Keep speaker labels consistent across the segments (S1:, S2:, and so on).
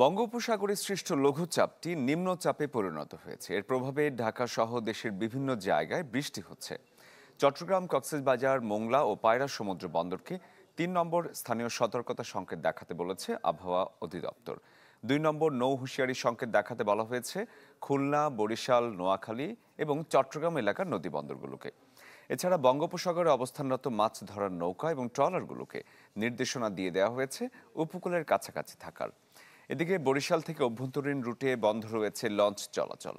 S1: বঙ্গোপসাগরে সৃষ্ট লঘুচাপটি নিম্নচাপে পরিণত হয়েছে। এর প্রভাবে ঢাকা সহ দেশের বিভিন্ন জায়গায় বৃষ্টি হচ্ছে। চট্টগ্রাম, কক্সবাজার, মোংলা ও পায়রা সমুদ্র বন্দরকে ৩ নম্বর স্থানীয় সতর্কতা সংকেত দেখাতে বলেছে আবহাওয়া অধিদপ্তর। ২ নম্বর নৌ হুঁশিয়ারি সংকেত দেখাতে বলা হয়েছে খুলনা, বরিশাল, নোয়াখালী এবং চট্টগ্রাম এলাকার নদী বন্দরগুলোকে। এছাড়া বঙ্গোপসাগরে অবস্থানরত মাছ ধরার নৌকা এবং ট্রলারগুলোকে নির্দেশনা দিয়ে দেওয়া হয়েছে উপকূলের কাছাকাছি থাকার। এদিকে বরিশাল থেকে অভ্যন্তরীণ রুটে বন্ধ রয়েছে লঞ্চ চলাচল।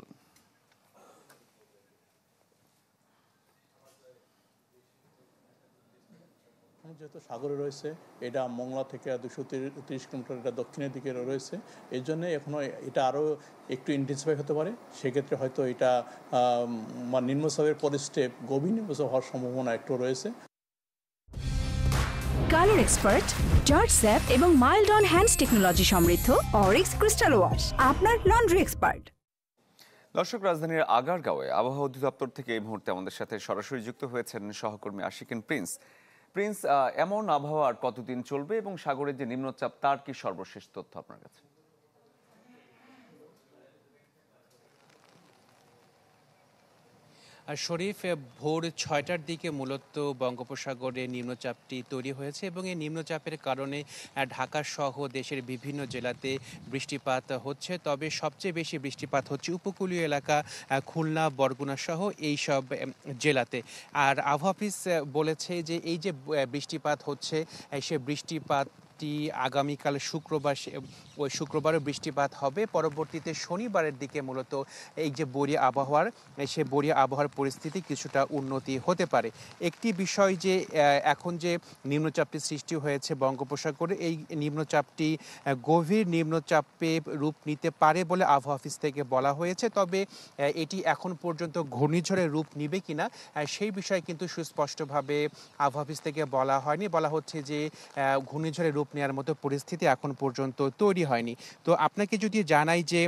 S2: যেহেতু সাগরে রয়েছে, এটা মোংলা থেকে 230 কিলোমিটার এটা দক্ষিণের দিকে রয়েছে। এই জন্য এখনো এটা আরও একটু ইন্টেন্সিফাই হতে পারে। সেক্ষেত্রে হয়তো এটা নিম্নচাপের পরের স্টেপ গভীর নিম্নচাপ হওয়ার সম্ভাবনা একটু রয়েছে।
S3: কালার এক্সপার্ট, জর্জ স্যাপ এবং মাইল্ড অন হ্যান্ডস টেকনোলজি সমৃদ্ধ অরিক্স ক্রিস্টাল ওয়াশ আপনার লন্ড্রি এক্সপার্ট।
S1: দর্শক, রাজধানীর আগারগাঁওয়ে আবহাওয়া অধিদপ্তর থেকে এই মুহূর্তে আমাদের সাথে সরাসরি যুক্ত হয়েছেন সহকর্মী আশিকিন প্রিন্স। এমন আবহাওয়া আর কতদিন চলবে এবং সাগরের যে নিম্নচাপ তার কি সর্বশেষ তথ্য আপনার কাছে?
S4: আর শরীফ, ভোর ৬টার দিকে মূলত বঙ্গোপসাগরে নিম্নচাপটি তৈরি হয়েছে এবং এই নিম্নচাপের কারণে ঢাকা সহ দেশের বিভিন্ন জেলাতে বৃষ্টিপাত হচ্ছে। তবে সবচেয়ে বেশি বৃষ্টিপাত হচ্ছে উপকূলীয় এলাকা খুলনা, বরগুনা সহ এই সব জেলাতে। আর আবহাওয়া অফিস বলেছে যে এই যে বৃষ্টিপাত হচ্ছে, সে বৃষ্টিপাত আগামীকাল ওই শুক্রবারও বৃষ্টিপাত হবে। পরবর্তীতে শনিবারের দিকে মূলত এই যে বরিয়া আবহাওয়ার পরিস্থিতি কিছুটা উন্নতি হতে পারে। একটি বিষয় যে এখন যে নিম্নচাপটি সৃষ্টি হয়েছে বঙ্গোপসাগরে, এই নিম্নচাপটি গভীর নিম্নচাপে রূপ নিতে পারে বলে আবহাওয়া অফিস থেকে বলা হয়েছে। তবে এটি এখন পর্যন্ত ঘূর্ণিঝড়ের রূপ নিবে কিনা সেই বিষয়ে কিন্তু সুস্পষ্টভাবে আবহাওয়া অফিস থেকে বলা হয়নি। বলা হচ্ছে যে ঘূর্ণিঝড়ের রূপ নেওয়ার মতো পরিস্থিতি এখন পর্যন্ত তৈরি হয়নি। তো আপনাকে যদি জানাই যে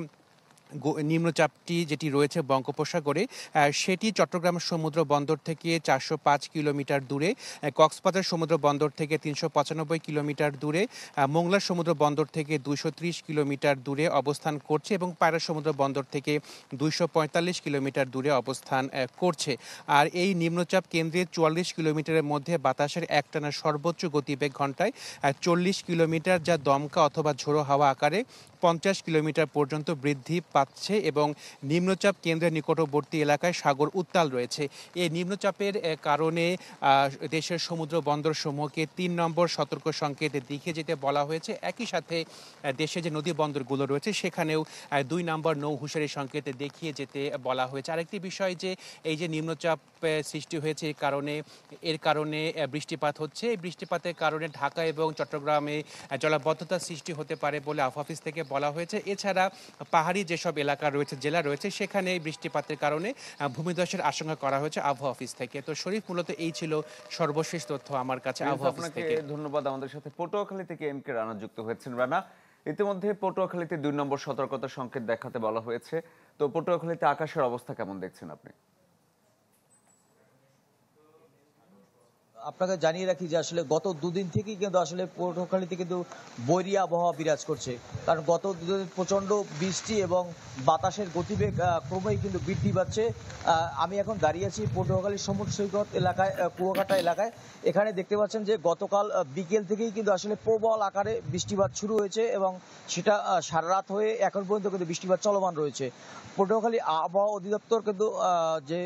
S4: নিম্নচাপটি যেটি রয়েছে বঙ্গোপসাগরে, সেটি চট্টগ্রাম সমুদ্র বন্দর থেকে ৪০৫ কিলোমিটার দূরে, কক্সবাজার সমুদ্র বন্দর থেকে ৩৯৫ কিলোমিটার দূরে, মোংলা সমুদ্র বন্দর থেকে ২৩০ কিলোমিটার দূরে অবস্থান করছে এবং পায়রা সমুদ্র বন্দর থেকে ২৪৫ কিলোমিটার দূরে অবস্থান করছে। আর এই নিম্নচাপ কেন্দ্রের ৪৪ কিলোমিটারের মধ্যে বাতাসের একটানা সর্বোচ্চ গতিবেগ ঘন্টায় ৪০ কিলোমিটার, যা দমকা অথবা ঝোড়ো হাওয়া আকারে ৫০ কিলোমিটার পর্যন্ত বৃদ্ধি পাচ্ছে এবং নিম্নচাপ কেন্দ্রের নিকটবর্তী এলাকায় সাগর উত্তাল রয়েছে। এই নিম্নচাপের কারণে দেশের সমুদ্র বন্দর সমূহকে ৩ নম্বর সতর্ক সংকেত দেখে যেতে বলা হয়েছে। একই সাথে দেশে যে নদী বন্দরগুলো রয়েছে সেখানেও ২ নম্বর নৌ হুঁশিয়ারি সংকেত দেখিয়ে যেতে বলা হয়েছে। আরেকটি বিষয় যে এই যে নিম্নচাপ সৃষ্টি হয়েছে এর কারণে বৃষ্টিপাত হচ্ছে। এই বৃষ্টিপাতের কারণে ঢাকা এবং চট্টগ্রামে জলাবদ্ধতা সৃষ্টি হতে পারে বলে আবহাওয়া অফিস থেকে বলা হয়েছে। এছাড়া পাহাড়ি যেসব এলাকা রয়েছে, জেলা রয়েছে, সেখানে বৃষ্টিপাতের কারণে ভূমিধসের আশঙ্কা করা হয়েছে আবহাওয়া অফিস থেকে। তো শরীফ, মূলত এই ছিল সর্বশেষ তথ্য আমার কাছে আবহাওয়া অফিস থেকে।
S1: ধন্যবাদ। আমাদের সাথে পটুয়াখালী থেকে এম কে রানা যুক্ত হয়েছেন। রানা, ইতিমধ্যে পটুয়াখালীতে ২ নম্বর সতর্কতা সংকেত দেখাতে বলা হয়েছে। তো পটুয়াখালীতে আকাশের অবস্থা কেমন দেখছেন আপনি?
S5: আপনাকে জানিয়ে রাখি যে আসলে গত দুদিন থেকেই কিন্তু আসলে পটুয়াখালীতে কিন্তু বৈরী আবহাওয়া বিরাজ করছে। কারণ গত দুদিন প্রচন্ড বৃষ্টি এবং বাতাসের গতিবেগ ক্রমেই কিন্তু বৃদ্ধি পাচ্ছে। আমি এখন দাঁড়িয়ে আছি পটুয়াখালীর সমুদ্র সৈকত এলাকায়, কুয়াকাটা এলাকায়। এখানে দেখতে পাচ্ছেন যে গতকাল বিকেল থেকেই কিন্তু আসলে প্রবল আকারে বৃষ্টিপাত শুরু হয়েছে এবং সেটা সারা রাত হয়ে এখন পর্যন্ত কিন্তু বৃষ্টিপাত চলমান রয়েছে। পটুয়াখালী আবহাওয়া অধিদপ্তর কিন্তু যে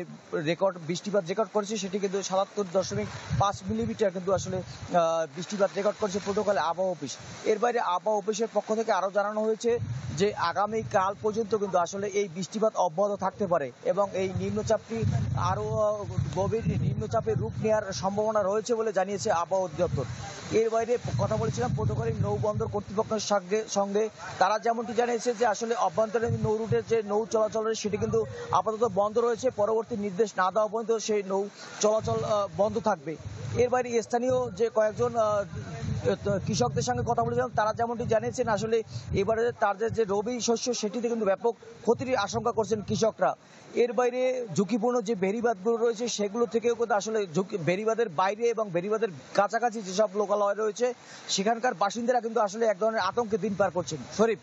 S5: বৃষ্টিপাত রেকর্ড করেছে সেটি কিন্তু ৭৭.৫ মিলিমিটার কিন্তু আসলে বৃষ্টিপাত রেকর্ড করেছে পটুয়াখালী আবহাওয়া অফিস। এর বাইরে আবহাওয়া অফিসের পক্ষ থেকে আরো জানানো হয়েছে যে আগামী কাল পর্যন্ত কিন্তু আসলে এই বৃষ্টিপাত অব্যাহত থাকতে পারে এবং এই নিম্নচাপটি আরো গভীর নিম্নচাপের রূপ নেওয়ার সম্ভাবনা রয়েছে বলে জানিয়েছে আবহাওয়া অধিদপ্তর। এর বাইরে কথা বলেছিলাম পটুয়াখালী নৌবন্দর কর্তৃপক্ষের সঙ্গে। তারা যেমনটি জানিয়েছে যে আসলে অভ্যন্তরীণ নৌ রুটের যে নৌ চলাচল সেটি কিন্তু আপাতত বন্ধ রয়েছে, পরবর্তী নির্দেশ না দেওয়া পর্যন্ত সেই নৌ চলাচল বন্ধ থাকবে। এর বাইরে স্থানীয় যে কয়েকজন কৃষকদের সঙ্গে কথা বলেছিলাম, তারা যেমনটি জানিয়েছেন আসলে এবারে তাদের যে রবি শস্য সেটিতে কিন্তু ব্যাপক ক্ষতির আশঙ্কা করছেন কৃষকরা। এর বাইরে ঝুঁকিপূর্ণ যে বেড়িবাঁধগুলো রয়েছে সেগুলো থেকেও কিন্তু আসলে বেড়িবাঁধের বাইরে এবং বেড়িবাঁধের কাছাকাছি যেসব লোকালয় রয়েছে সেখানকার বাসিন্দারা কিন্তু আসলে এক ধরনের আতঙ্কে দিন পার করছেন। শরীফ।